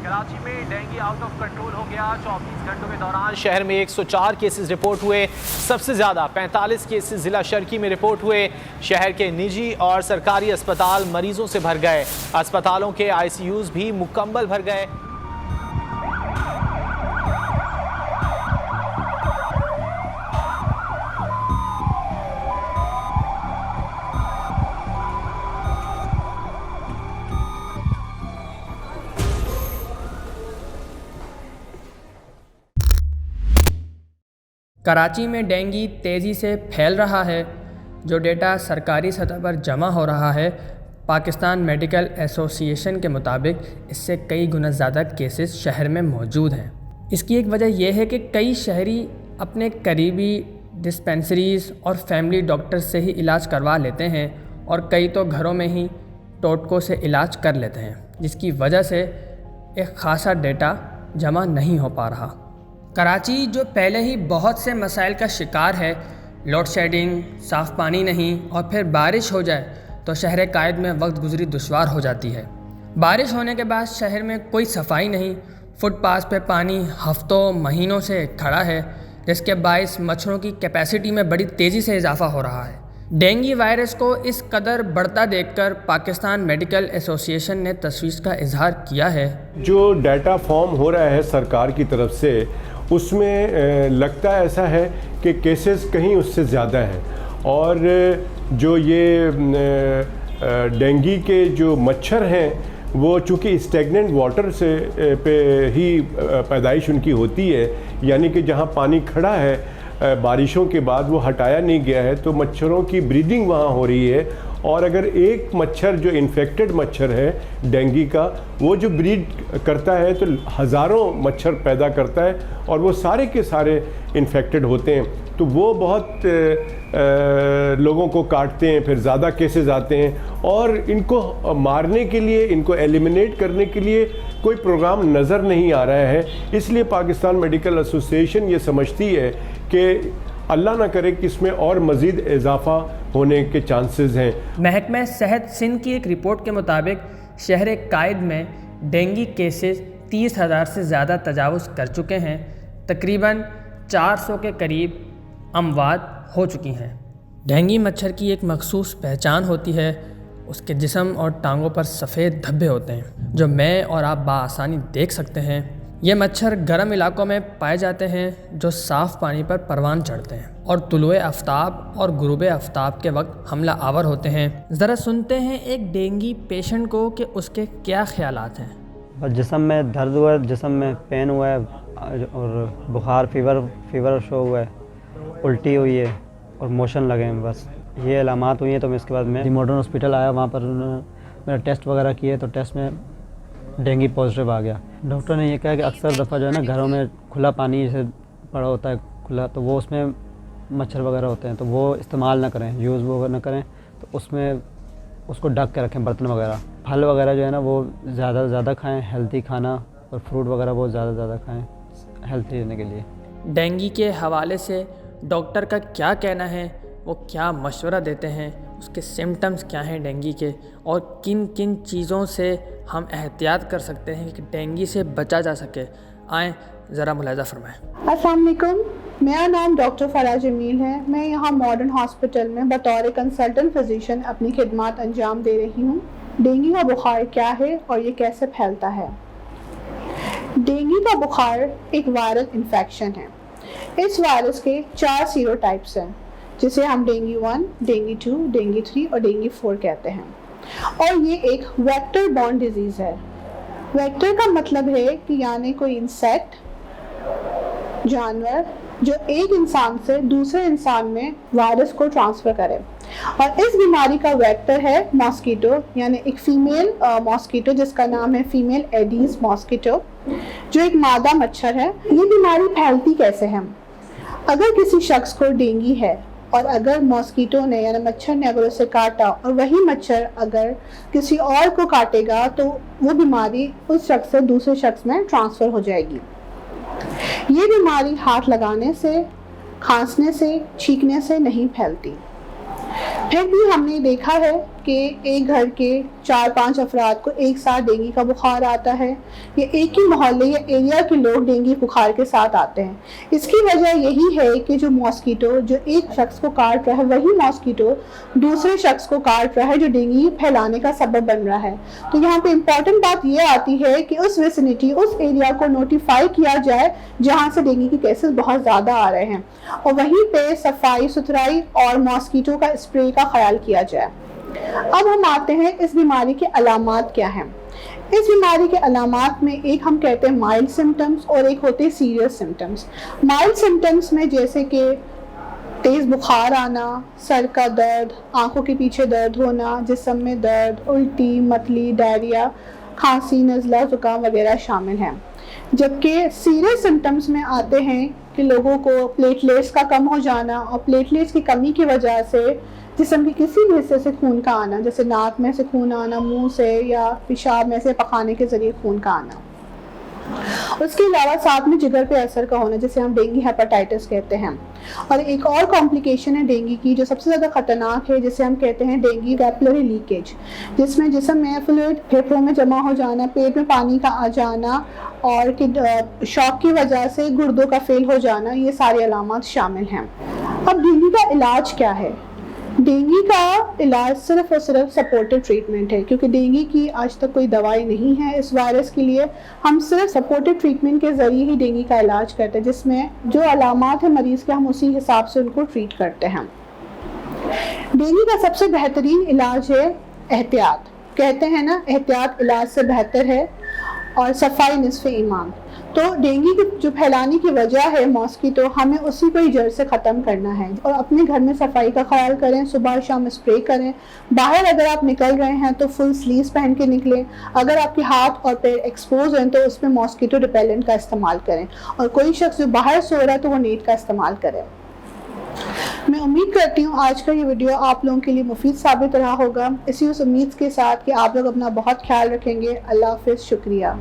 कराची में dengue out of control हो गया। 24 घंटों के दौरान शहर में 104 केसेस रिपोर्ट हुए। सबसे ज़्यादा 45 केसेस जिला शर्की में रिपोर्ट हुए। शहर के निजी और सरकारी अस्पताल मरीजों से भर गए। अस्पतालों के ICUs भी मुकम्मल भर गए। कराची में डेंगू तेज़ी से फैल रहा है। जो डेटा सरकारी सतह पर जमा हो रहा है, पाकिस्तान मेडिकल एसोसिएशन के मुताबिक इससे कई गुना ज़्यादा केसेस शहर में मौजूद हैं। इसकी एक वजह यह है कि कई शहरी अपने करीबी डिस्पेंसरीज़ और फैमिली डॉक्टर से ही इलाज करवा लेते हैं और कई तो घरों में ही टोटकों से इलाज कर लेते हैं, जिसकी वजह से एक ख़ासा डेटा जमा नहीं हो पा रहा। कराची जो पहले ही बहुत से मसाइल का शिकार है, लोड शेडिंग, साफ़ पानी नहीं और फिर बारिश हो जाए तो शहर कायद में वक्त गुजरी दुश्वार हो जाती है। बारिश होने के बाद शहर में कोई सफाई नहीं, फुटपाथ पे पानी हफ्तों महीनों से खड़ा है, जिसके बायस मच्छरों की कैपेसिटी में बड़ी तेज़ी से इजाफा हो रहा है। डेंगू वायरस को इस कदर बढ़ता देखकर पाकिस्तान मेडिकल एसोसिएशन ने तशवीश का इजहार किया है। जो डाटा फॉर्म हो रहा है सरकार की तरफ से, उसमें लगता ऐसा है कि केसेस कहीं उससे ज़्यादा हैं और जो ये डेंगू के जो मच्छर हैं वो चूँकि स्टेगनेंट वाटर से पे ही पैदाइश उनकी होती है, यानी कि जहाँ पानी खड़ा है बारिशों के बाद वो हटाया नहीं गया है, तो मच्छरों की ब्रीडिंग वहाँ हो रही है। और अगर एक मच्छर जो इन्फेक्टेड मच्छर है डेंगू का, वो जो ब्रीड करता है तो हज़ारों मच्छर पैदा करता है और वो सारे के सारे इन्फेक्टेड होते हैं, तो वो बहुत लोगों को काटते हैं, फिर ज़्यादा केसेस आते हैं और इनको मारने के लिए, इनको एलिमिनेट करने के लिए कोई प्रोग्राम नज़र नहीं आ रहा है। इसलिए पाकिस्तान मेडिकल एसोसिएशन ये समझती है कि अल्लाह ना करे कि इसमें और मज़ीद इजाफा होने के चांसेस हैं। महकमा सेहत सिंध की एक रिपोर्ट के मुताबिक शहर कायद में डेंगू केसेस 30,000 से ज़्यादा तजावुज़ कर चुके हैं। तकरीबन 400 के करीब अमवात हो चुकी हैं। डेंगू मच्छर की एक मखसूस पहचान होती है, उसके जिस्म और टांगों पर सफ़ेद धब्बे होते हैं जो मैं और आप बाआसानी देख सकते हैं। ये मच्छर गर्म इलाकों में पाए जाते हैं जो साफ़ पानी पर परवान चढ़ते हैं और तुलुए आफ्ताब और गुरूबे आफ्ताब के वक्त हमला आवर होते हैं। ज़रा सुनते हैं एक डेंगू पेशेंट को कि उसके क्या ख्यालात हैं। बस जिस्म में दर्द हुआ है, जिस्म में पेन हुआ है और बुखार फीवर शो हुआ है, उल्टी हुई है और मोशन लगे हैं। बस ये अलामात हुई हैं। तो मैं इसके बाद में मॉडर्न हॉस्पिटल आया, वहाँ पर मेरा टेस्ट वगैरह किए तो टेस्ट में डेंगू पॉजिटिव आ गया। डॉक्टर ने ये कहा कि अक्सर दफ़ा जो है ना घरों में खुला पानी जैसे पड़ा होता है खुला, तो वो उसमें मच्छर वगैरह होते हैं, तो वो इस्तेमाल ना करें, यूज़ वो ना करें, तो उसमें उसको ढक के रखें बर्तन वगैरह। फल वगैरह जो है ना वो ज़्यादा से ज़्यादा खाएँ, हेल्थी खाना और फ्रूट वगैरह बहुत ज़्यादा खाएँ हेल्थी रहने के लिए। डेंगू के हवाले से डॉक्टर का क्या कहना है, वो क्या मशवरा देते हैं, उसके सिम्टम्स क्या हैं डेंगू के और किन किन चीज़ों से हम एहतियात कर सकते हैं कि डेंगू से बचा जा सके। आएँ ज़रा मुलाहिज़ा फरमाएँ। अस्सलाम वालेकुम, मेरा नाम डॉक्टर फ़राह जमील है। मैं यहाँ मॉडर्न हॉस्पिटल में बतौर कंसल्टेंट फिजिशियन अपनी खिदमत अंजाम दे रही हूँ। डेंगू का बुखार क्या है और ये कैसे फैलता है। डेंगू का बुखार एक वायरल इन्फेक्शन है। इस वायरस के 4 सीरोटाइप्स हैं, जिसे हम डेंगू 1, डेंगू 2, डेंगू 3 और डेंगू 4 कहते हैं, और ये एक वेक्टर बॉर्न डिजीज़ है। वेक्टर का मतलब है कि यानी कोई इंसेक्ट, जानवर जो एक इंसान से दूसरे इंसान में वायरस को ट्रांसफ़र करे। और इस बीमारी का वेक्टर है मॉस्किटो, यानी एक फ़ीमेल मॉस्किटो जिसका नाम है फीमेल एडीज़ मॉस्किटो, जो एक मादा मच्छर है। ये बीमारी फैलती कैसे है? अगर किसी शख्स को डेंगू है और अगर मॉस्किटो ने यानी मच्छर ने अगर उसे काटा और वही मच्छर अगर किसी और को काटेगा तो वो बीमारी उस शख्स से दूसरे शख्स में ट्रांसफ़र हो जाएगी। ये बीमारी हाथ लगाने से, खांसने से, छींकने से नहीं फैलती। फिर भी हमने देखा है कि के एक घर के 4-5 अफराद को एक साथ डेंगू का बुखार आता है, या एक ही मोहल्ले या एरिया के लोग डेंगू बुखार के साथ आते हैं। इसकी वजह यही है कि जो मॉस्किटो जो एक शख्स को काट रहा है, वही मॉस्किटो दूसरे शख्स को काट रहा है, जो डेंगू फैलाने का सबब बन रहा है। तो यहाँ पे इम्पॉर्टेंट बात ये आती है कि उस विसिनिटी, उस एरिया को नोटिफाई किया जाए जहाँ से डेंगू के केसेस बहुत ज़्यादा आ रहे हैं, और वहीं पे सफाई सुथराई और मॉस्किटो का स्प्रे का ख्याल किया जाए। अब हम आते हैं इस बीमारी के अलामात क्या हैं। इस बीमारी के अलामात में एक हम कहते हैं माइल्ड सिम्टम्स और एक होते हैं सीरियस सिम्टम्स। माइल्ड सिम्टम्स में जैसे कि तेज़ बुखार आना, सर का दर्द, आंखों के पीछे दर्द होना, जिस्म में दर्द, उल्टी, मतली, डायरिया, खांसी, नज़ला, ज़ुकाम वगैरह शामिल हैं। जबकि सीरियस सिम्टम्स में आते हैं कि लोगों को प्लेटलेट्स का कम हो जाना, और प्लेटलेट्स की कमी की वजह से जिस्म के किसी भी हिस्से से खून का आना, जैसे नाक में से खून आना, मुंह से या पेशाब में से पखाने के ज़रिए खून का आना। उसके अलावा साथ में जिगर पे असर का होना, जिसे हम डेंगू हेपेटाइटिस कहते हैं। और एक और कॉम्प्लिकेशन है डेंगू की जो सबसे ज़्यादा ख़तरनाक है, जिसे हम कहते हैं डेंगू कैपिलरी लीकेज, जिसमें जिस्म में फ्लूइड फेफड़ों में जमा हो जाना, पेट में पानी का आ जाना, और शॉक की वजह से गुर्दों का फेल हो जाना, ये सारी अलामत शामिल हैं। अब डेंगू का इलाज क्या है? डेंगू का इलाज सिर्फ और सिर्फ सपोर्टिव ट्रीटमेंट है, क्योंकि डेंगू की आज तक कोई दवाई नहीं है इस वायरस के लिए। हम सिर्फ सपोर्टिव ट्रीटमेंट के ज़रिए ही डेंगू का इलाज करते हैं, जिसमें जो अलामात है मरीज़ के, हम उसी हिसाब से उनको ट्रीट करते हैं। डेंगू का सबसे बेहतरीन इलाज है एहतियात। कहते हैं ना, एहतियात इलाज से बेहतर है, और सफाई निस्फ़े ईमान। तो डेंगू की जो फैलाने की वजह है मॉस्किटो, हमें उसी को ही जड़ से ख़त्म करना है। और अपने घर में सफाई का ख्याल करें, सुबह शाम स्प्रे करें। बाहर अगर आप निकल रहे हैं तो फुल स्लीव्स पहन के निकलें। अगर आपके हाथ और पैर एक्सपोज हैं तो उसमें मॉस्किटो रिपेलेंट का इस्तेमाल करें। और कोई शख्स जो बाहर सो रहा है तो वो नेट का इस्तेमाल करें। मैं उम्मीद करती हूँ आज का ये वीडियो आप लोगों के लिए मुफीद साबित रहा होगा। इसी उस उम्मीद के साथ कि आप लोग अपना बहुत ख्याल रखेंगे। अल्लाह हाफ़िज़, शुक्रिया।